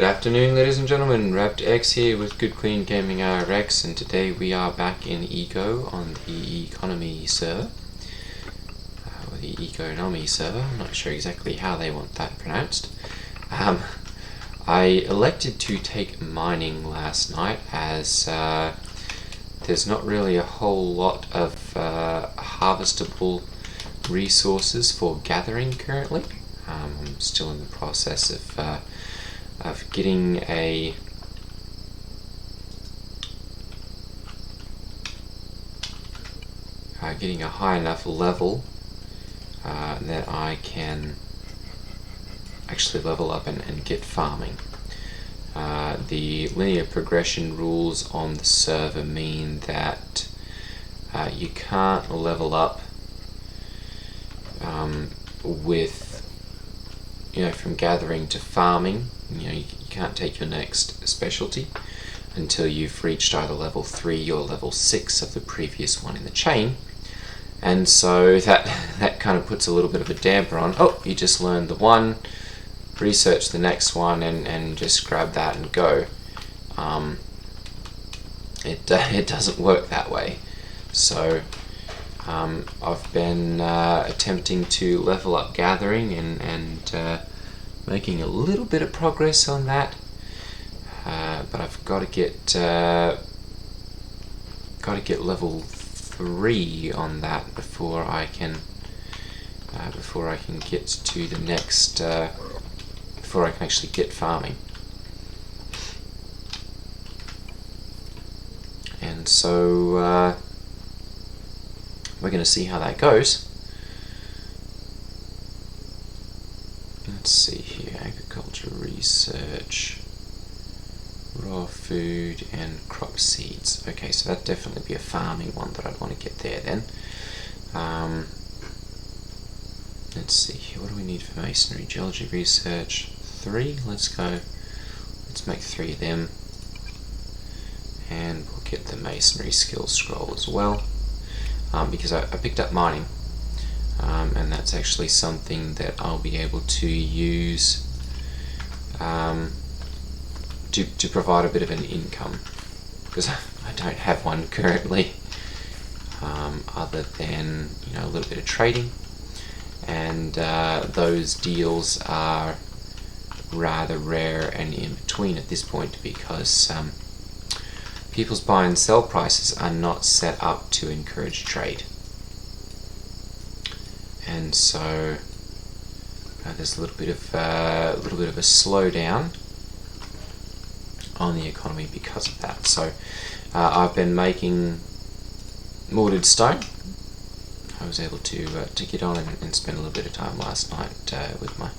afternoon, ladies and gentlemen. Raptor X here with Good Clean Gaming RX, and today we are back in Eco on the ECO-nomy server, or the ECO-nomy server. I'm not sure exactly how they want that pronounced. I elected to take mining last night as there's not really a whole lot of harvestable resources for gathering currently. I'm still in the process of getting a high enough level that I can actually level up and get farming. The linear progression rules on the server mean that you can't level up with from gathering to farming. You can't take your next specialty until you've reached either level 3 or level 6 of the previous one in the chain. And so that kind of puts a little bit of a damper on, oh, you just learned the one, research the next one and just grab that and go. It doesn't work that way. So I've been attempting to level up gathering and making a little bit of progress on that, but I've got to get level 3 on that before I can get to the next before I can actually get farming. And so we're going to see how that goes. Let's see here, agriculture research, raw food and crop seeds. Okay, so that'd definitely be a farming one that I'd want to get there then. Let's see here, what do we need for masonry? Geology research, 3, let's go. Let's make 3 of them. And we'll get the masonry skills scroll as well, because I picked up mining. And that's actually something that I'll be able to use to provide a bit of an income, because I don't have one currently, other than a little bit of trading, and those deals are rather rare and in between at this point, because people's buy and sell prices are not set up to encourage trade. And so there's a little bit of a slowdown on the economy because of that. So I've been making mortared stone. I was able to get on and spend a little bit of time last night with my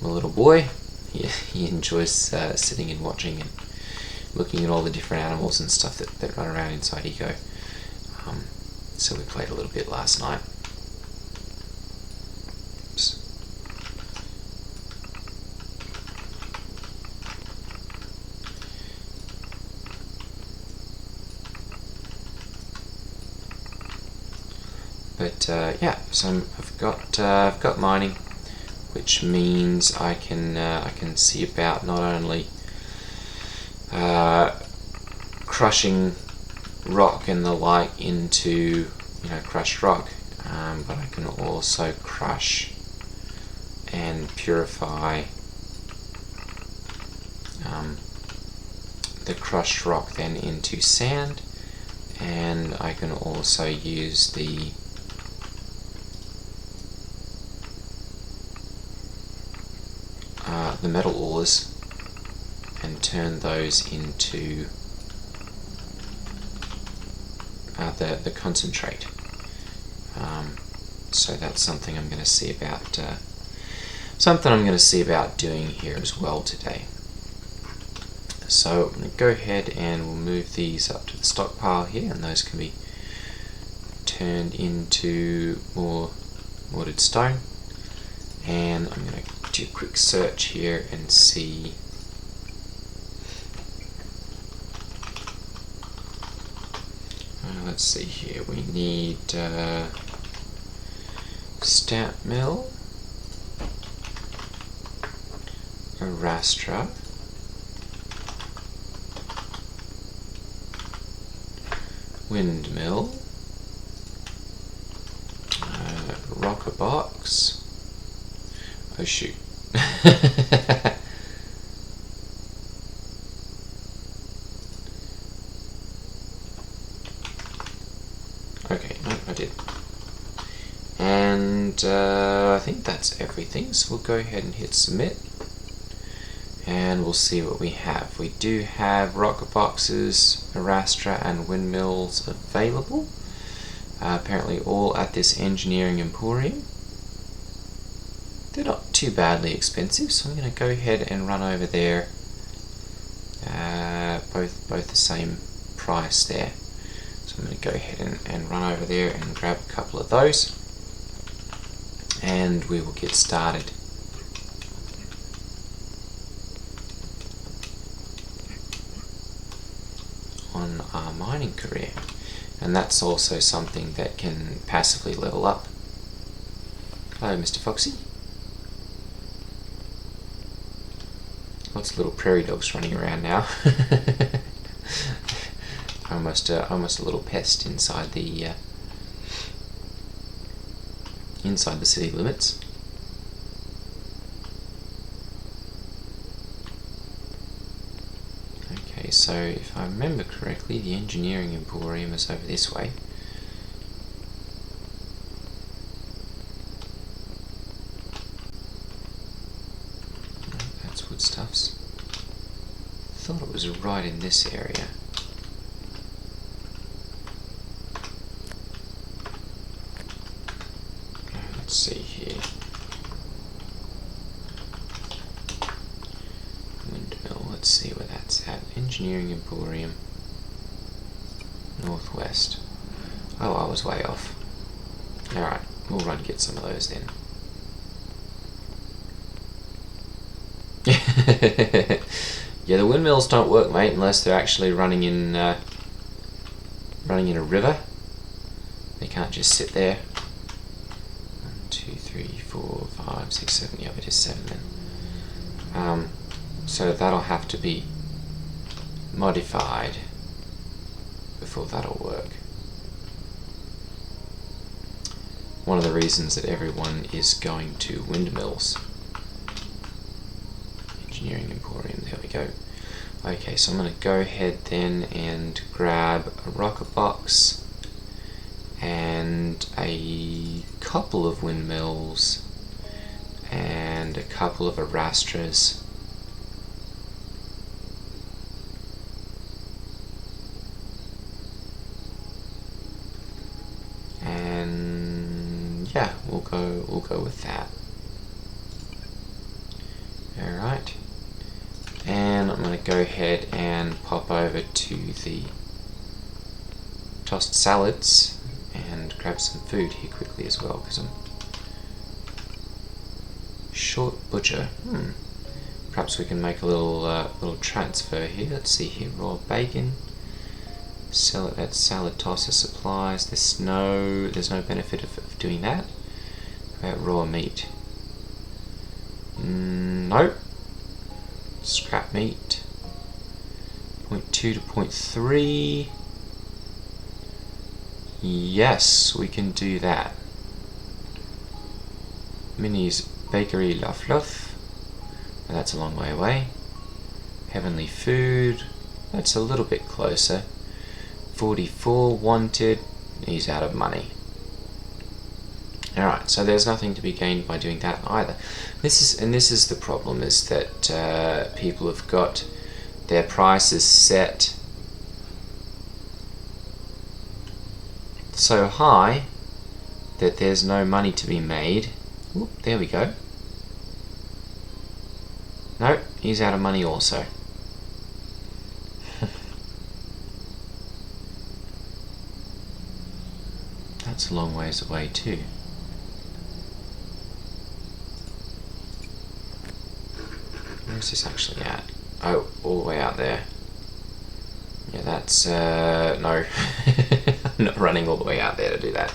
little boy. He enjoys sitting and watching and looking at all the different animals and stuff that run around inside Eco. So we played a little bit last night. But yeah, so I've got mining, which means I can see about not only crushing rock and the like into crushed rock, but I can also crush and purify the crushed rock then into sand, and I can also use the metal ores and turn those into the concentrate. So that's something I'm going to see about doing here as well today. So I'm going to go ahead and we'll move these up to the stockpile here, and those can be turned into more mortared stone. And I'm going to do a quick search here and see let's see here, we need stamp mill, a rastra, windmill, rocker box. Oh shoot. Okay, no, I did. And I think that's everything, so we'll go ahead and hit submit. And we'll see what we have. We do have rocker boxes, Arastra and windmills available. Apparently all at this engineering emporium. They're not too badly expensive, so I'm going to go ahead and run over there. Both the same price there. So I'm going to go ahead and run over there and grab a couple of those. And we will get started. On our mining career. And that's also something that can passively level up. Hello, Mr. Foxy. Lots of little prairie dogs running around now. almost a little pest inside the city limits. Okay, so if I remember correctly, the engineering emporium is over this way. No, that's woodstuffs. Thought it was right in this area. Let's see here. Windmill, let's see where that's at. Engineering emporium. Northwest. Oh, I was way off. Alright, we'll run and get some of those then. Yeah, the windmills don't work, mate, unless they're actually running in a river. They can't just sit there. 1, 2, 3, 4, 5, 6, 7. Yeah, it is 7 then. So that'll have to be modified before that'll work. One of the reasons that everyone is going to windmills. Engineering emporium, there we go. Okay, so I'm going to go ahead then and grab a rocker box and a couple of windmills and a couple of Arastras. And yeah, we'll go with that. Alright. And I'm going to go ahead and pop over to the tossed salads and grab some food here quickly as well, because I'm short butcher. Perhaps we can make a little transfer here. Let's see here, raw bacon. Sell it at salad tosser supplies. There's no benefit of doing that. How about raw meat? Nope. Scrap meat. 0.2 to 0.3. Yes, we can do that. Minnie's Bakery La Fluff. That's a long way away. Heavenly Food. That's a little bit closer. 44 wanted. He's out of money. Alright, so there's nothing to be gained by doing that either. This is the problem, is that people have got their prices set so high that there's no money to be made. Oop, there we go. Nope, he's out of money also. That's a long ways away too. Where's this actually at? Oh, all the way out there. Yeah, that's, no. I'm not running all the way out there to do that.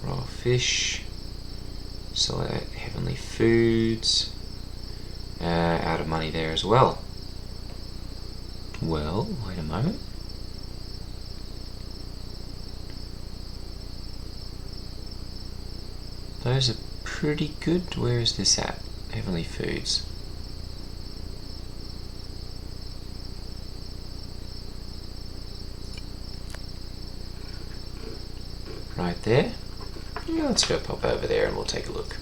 Raw fish. So Heavenly Foods. Out of money there as well. Well, wait a moment. Those are pretty good. Where is this at? Heavenly Foods. Right there. Yeah, let's go pop over there and we'll take a look.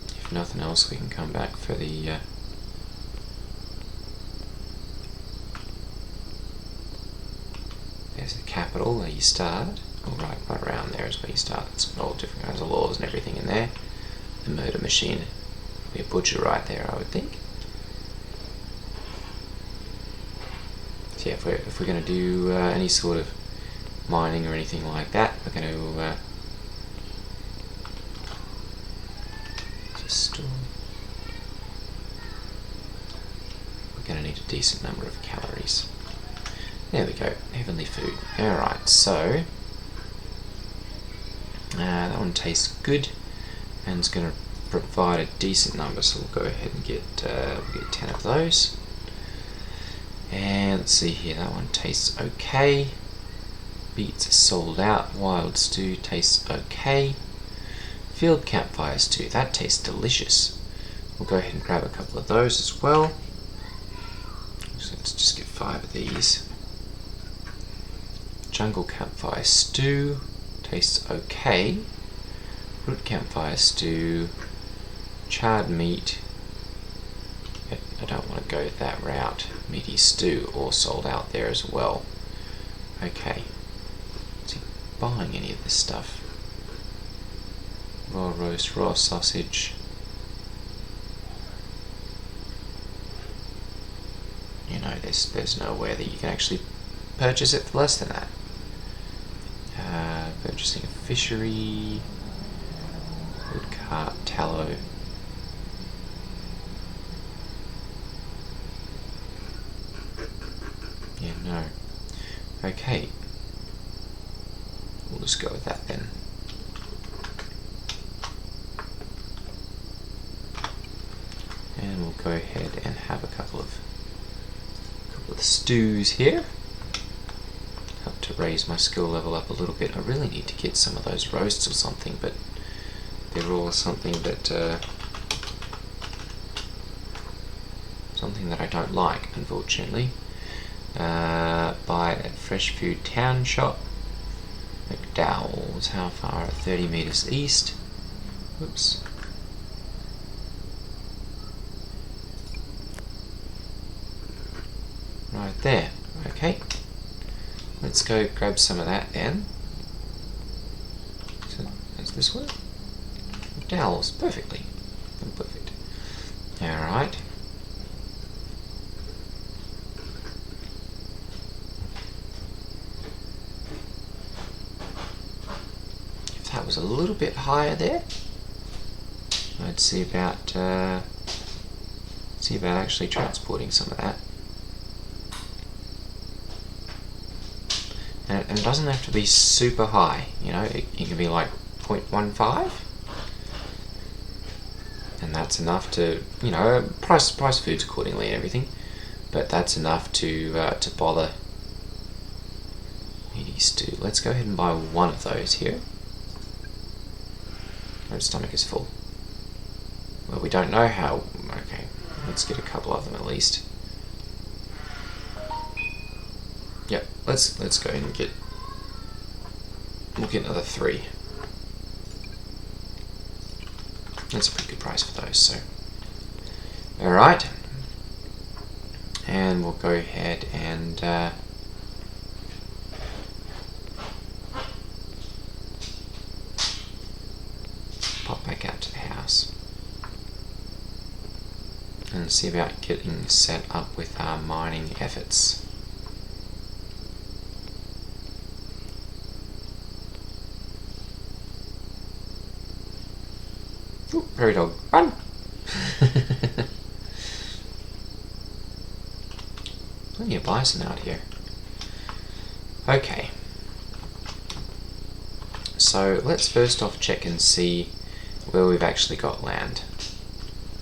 If nothing else, we can come back for the there's the capital where you start. Oh, right around there is where you start. It's got all different kinds of laws and everything in there. The murder machine. Be a butcher right there, I would think. So yeah, if we're going to do any sort of mining or anything like that, we're going to just store. We're going to need a decent number of calories. There we go, heavenly food. Alright, so that one tastes good and it's going to provide a decent number, so we'll go ahead and get 10 of those. And let's see here, that one tastes okay. Beets are sold out. Wild stew tastes okay. Field campfire stew, that tastes delicious. We'll go ahead and grab a couple of those as well. So let's just get 5 of these. Jungle campfire stew tastes okay. Root campfire stew. Charred meat. I don't want to go that route. Meaty stew, all sold out there as well. Okay. Is he buying any of this stuff? Raw roast, raw sausage. You know, there's nowhere that you can actually purchase it for less than that. Purchasing a fishery. Wood cart, tallow. Yeah, no. Okay. We'll just go with that then. And we'll go ahead and have a couple of stews here. Help to raise my skill level up a little bit. I really need to get some of those roasts or something, but they're all something that I don't like, unfortunately. Buy at Fresh Food Town Shop. McDowell's, how far? 30 meters east. Oops. Right there. Okay. Let's go grab some of that then. So that's this one. McDowell's, perfectly. Perfect. Alright. If that was a little bit higher there, I'd see about actually transporting some of that. And it doesn't have to be super high, you know, it can be like 0.15, and that's enough to, you know, price foods accordingly and everything, but that's enough to bother meaty stew. Let's go ahead and buy one of those here. My stomach is full. Well, we don't know how. Okay, let's get a couple of them at least. Yep, let's go ahead and we'll get another 3. That's a pretty good price for those, so. Alright. And we'll go ahead and pop back out to the house. And see about getting set up with our mining efforts. Ooh, prairie dog, run! Plenty of bison out here. Okay. So let's first off check and see where we've actually got land.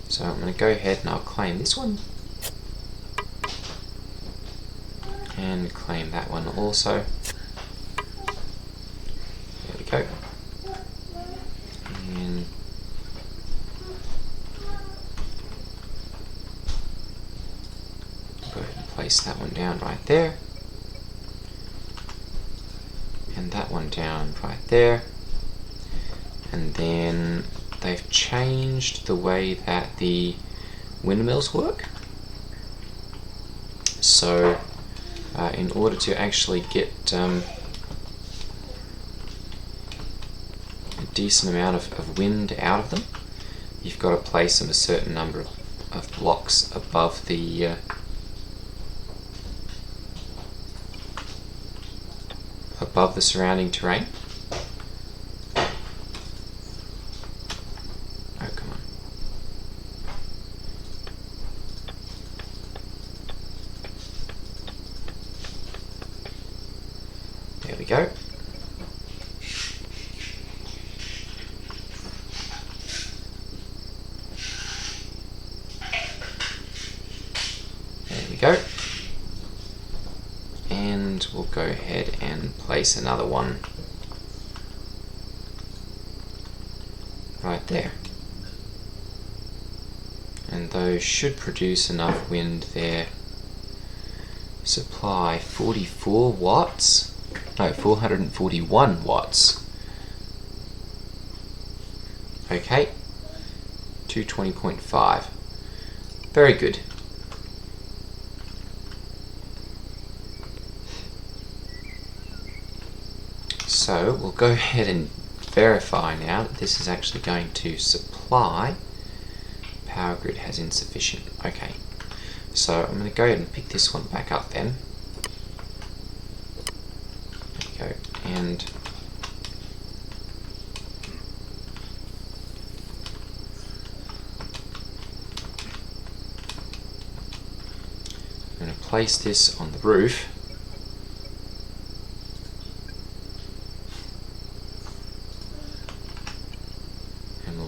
So I'm going to go ahead and I'll claim this one. and claim that one also. There we go. And go ahead and place that one down right there. And that one down right there. And then they've changed the way that the windmills work. So in order to actually get a decent amount of wind out of them, you've got to place them a certain number of blocks above the surrounding terrain. Oh, come on. There we go. There we go. And we'll go ahead and place another one right there. And those should produce enough wind there. Supply 44 watts. No, 441 watts. Okay. 220.5. Very good. So we'll go ahead and verify now that this is actually going to supply. Power grid has insufficient. Okay, so I'm going to go ahead and pick this one back up then. There we go, and I'm going to place this on the roof.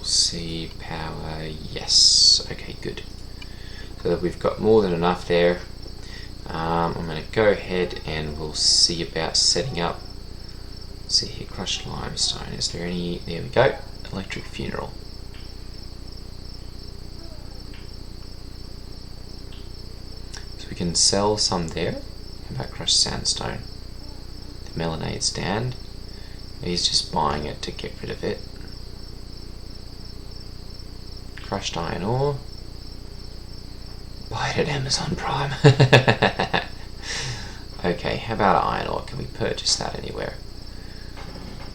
See power, yes, okay, good. So that we've got more than enough there. I'm going to go ahead and we'll see about setting up. Let's see here, crushed limestone. Is there any? There we go. Electric funeral. So we can sell some there. How about crushed sandstone? The melanade stand. He's just buying it to get rid of it. Crushed iron ore. Buy it at Amazon Prime. Okay, how about iron ore? Can we purchase that anywhere?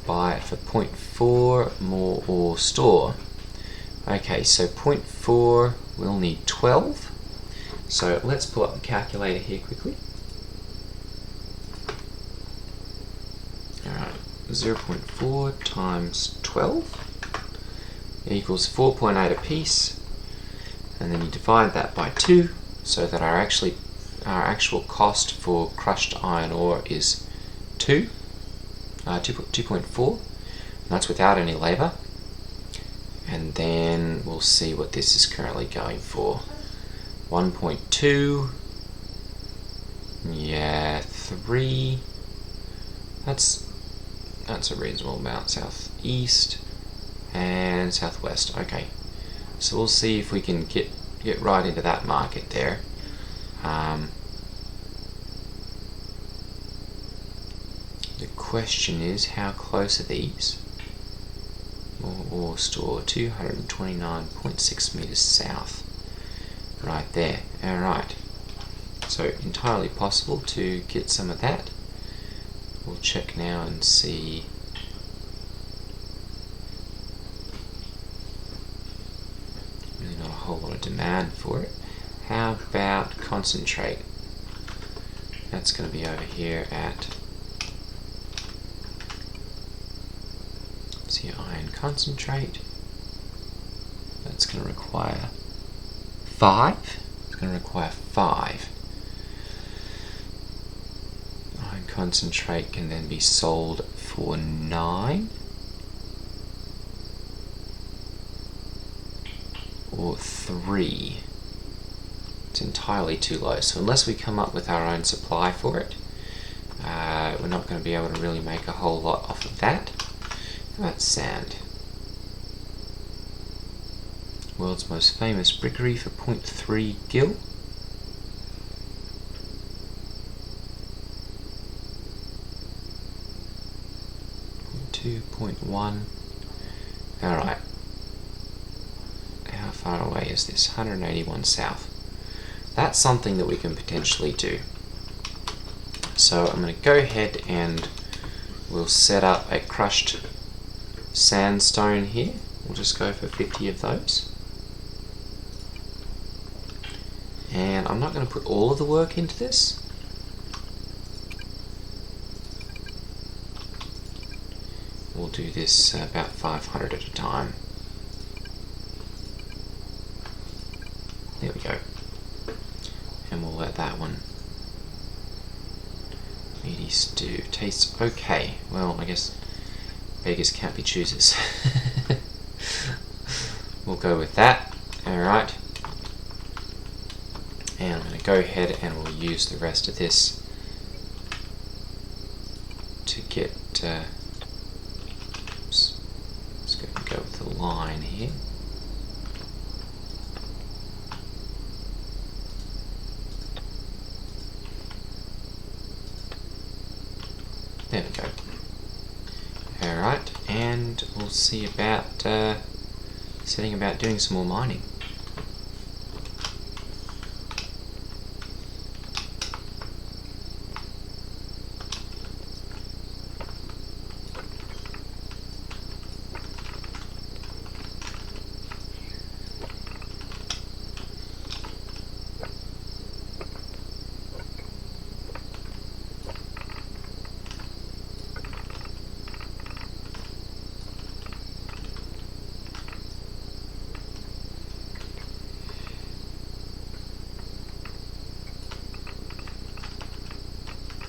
Buy it for 0.4, more ore store. Okay, so 0.4, we'll need 12. So let's pull up the calculator here quickly. Alright, 0.4 times 12. Equals 4.8 apiece, and then you divide that by 2, so that our actual cost for crushed iron ore is 2.4, and that's without any labour. And then we'll see what this is currently going for. 1.2, yeah, 3. That's a reasonable amount. Southeast and southwest. Okay, so we'll see if we can get right into that market there. The question is, how close are these? Ore store 229.6 meters south. Right there. Alright, so entirely possible to get some of that. We'll check now and see. Not a whole lot of demand for it. How about concentrate? That's going to be over here at, see, iron concentrate. That's going to require 5. It's going to require 5. Iron concentrate can then be sold for 9. Or 3. It's entirely too low. So unless we come up with our own supply for it, We're not going to be able to really make a whole lot off of that. That's sand. World's most famous brickery for 0.3 gil. 2.1. Alright. How far away is this? 181 south. That's something that we can potentially do. So I'm going to go ahead and we'll set up a crushed sandstone here. We'll just go for 50 of those. And I'm not going to put all of the work into this. We'll do this about 500 at a time. There we go. And we'll let that one meaty stew. Tastes okay. Well, I guess beggars can't be choosers. We'll go with that. Alright. And I'm going to go ahead and we'll use the rest of this to get... let's go with the line here. There we go. Alright, and we'll see about setting about doing some more mining.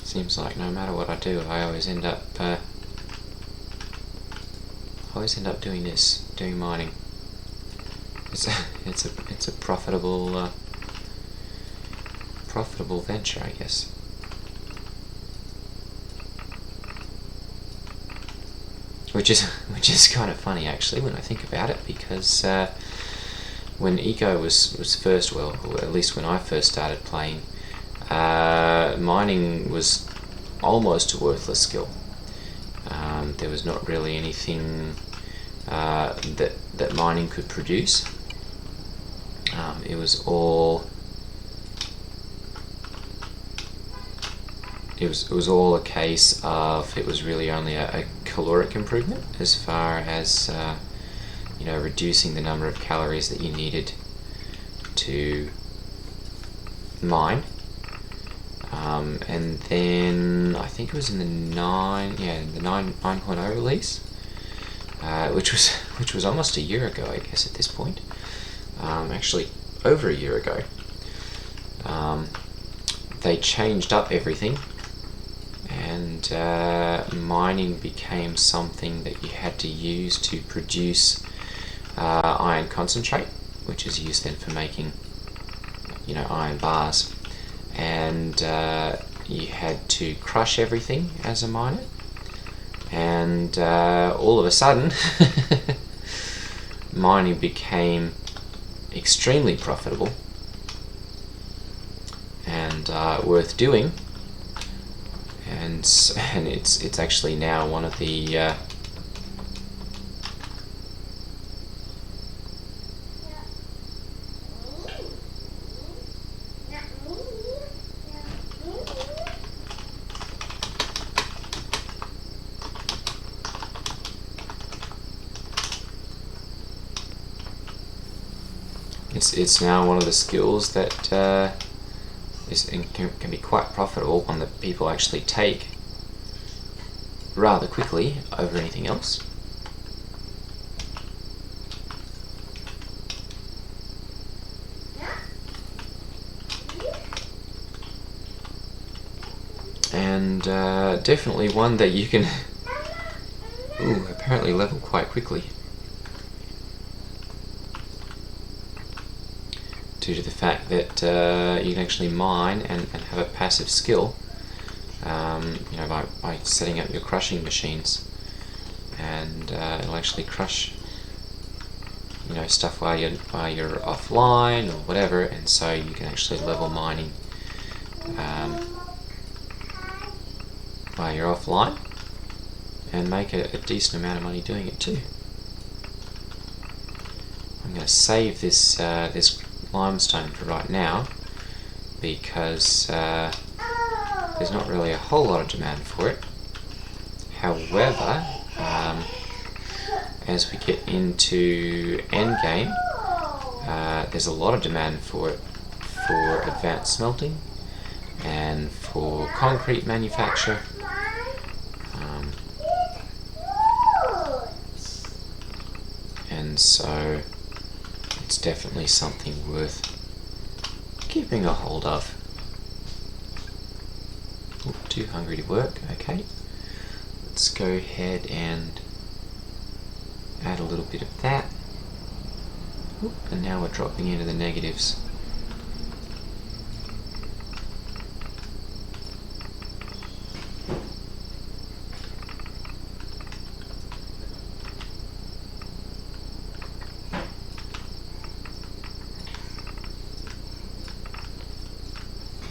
Seems like no matter what I do, I always end up doing mining. It's a profitable venture, I guess. Which is kind of funny actually when I think about it, because when Eco was first, well, or at least when I first started playing, mining was almost a worthless skill. There was not really anything that mining could produce. It was all a case of, it was really only a caloric improvement as far as reducing the number of calories that you needed to mine. And then I think it was in the 9.0 release, which was almost a year ago, I guess at this point. Actually, over a year ago. They changed up everything, and mining became something that you had to use to produce iron concentrate, which is used then for making, iron bars. And you had to crush everything as a miner, and all of a sudden mining became extremely profitable and worth doing, and it's actually now one of the it's now one of the skills that can be quite profitable, one that people actually take rather quickly over anything else. And definitely one that you can apparently level quite quickly, due to the fact that you can actually mine and have a passive skill you know, by setting up your crushing machines, and it'll actually crush, you know, stuff while you're offline or whatever, and so you can actually level mining while you're offline and make a decent amount of money doing it too. I'm going to save this this limestone for right now because there's not really a whole lot of demand for it. However, as we get into endgame, there's a lot of demand for it for advanced smelting and for concrete manufacture. And so it's definitely something worth keeping a hold of. Ooh, too hungry to work. Okay, let's go ahead and add a little bit of that. Ooh, and now we're dropping into the negatives.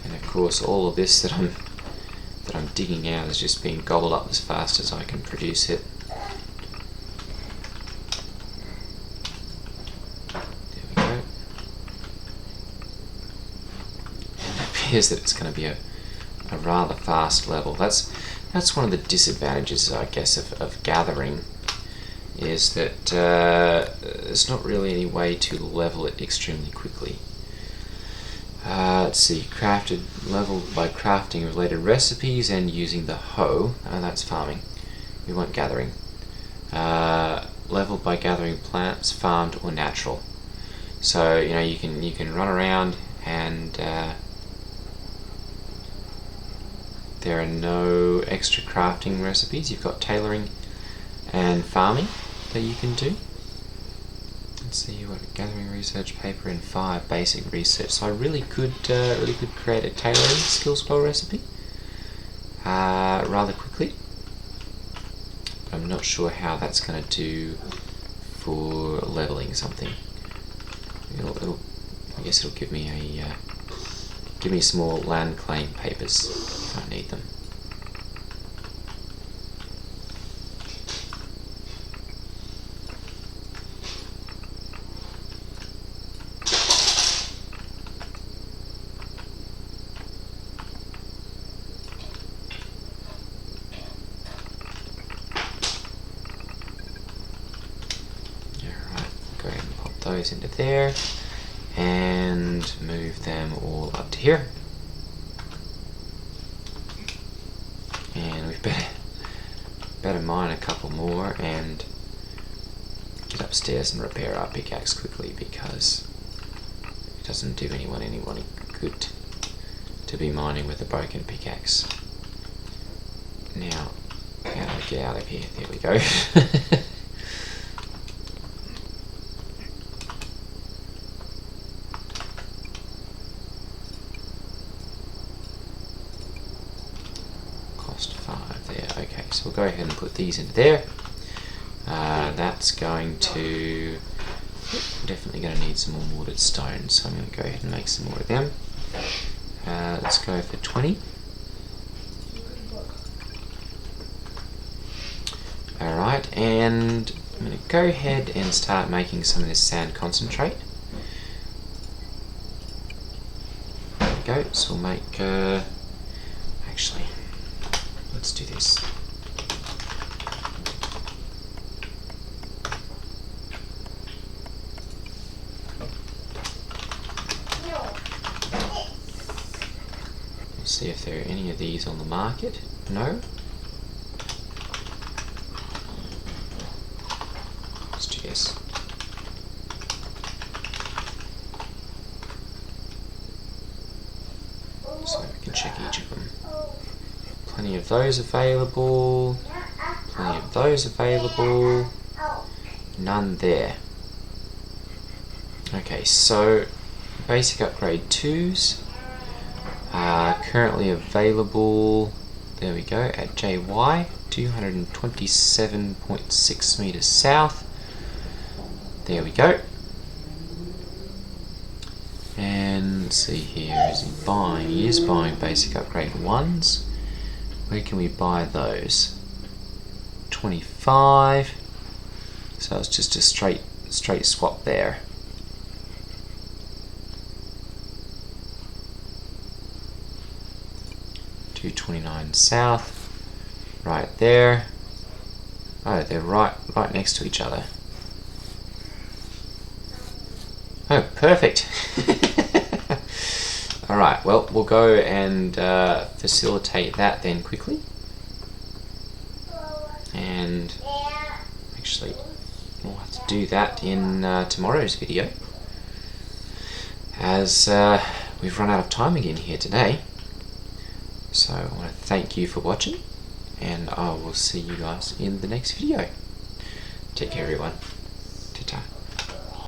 And of course, all of this that I'm digging out is just being gobbled up as fast as I can produce it. There we go. And it appears that it's going to be a rather fast level. That's one of the disadvantages, I guess, of gathering, is that there's not really any way to level it extremely quickly. Let's see, leveled by crafting related recipes and using the hoe. That's farming. We want gathering. Leveled by gathering plants, farmed or natural. So you know you can run around and there are no extra crafting recipes. You've got tailoring and farming that you can do. Let's see, what gathering research paper and 5 basic research. So I really could create a tailoring skill spell recipe rather quickly. But I'm not sure how that's going to do for leveling something. I guess it'll give me some more land claim papers if I need them. Those into there and move them all up to here, and we've better mine a couple more and get upstairs and repair our pickaxe quickly, because it doesn't do anyone any good to be mining with a broken pickaxe. Now, how do I get out of here? There we go. Okay, so we'll go ahead and put these into there. That's going to definitely going to need some more mortared stone, so I'm going to go ahead and make some more of them. Let's go for 20. Alright, and I'm going to go ahead and start making some of this sand concentrate. There we go, so we'll make, actually, let's do this. Let's see if there are any of these on the market. No? Let's do this. So we can check each of them. Plenty of those available. Plenty of those available. None there. Okay, so basic upgrade 2s are currently available there we go, at JY, 227.6 meters south. There we go. And let's see here, is he buying? He is buying basic upgrade 1s. Where can we buy those? 25. So it's just a straight swap there. $229 south, right there. Oh, they're right next to each other. Oh, perfect. Alright, well, we'll go and facilitate that then quickly. And actually, we'll have to do that in tomorrow's video, as we've run out of time again here today. So I want to thank you for watching, and I will see you guys in the next video. Take care, everyone. Ta-ta.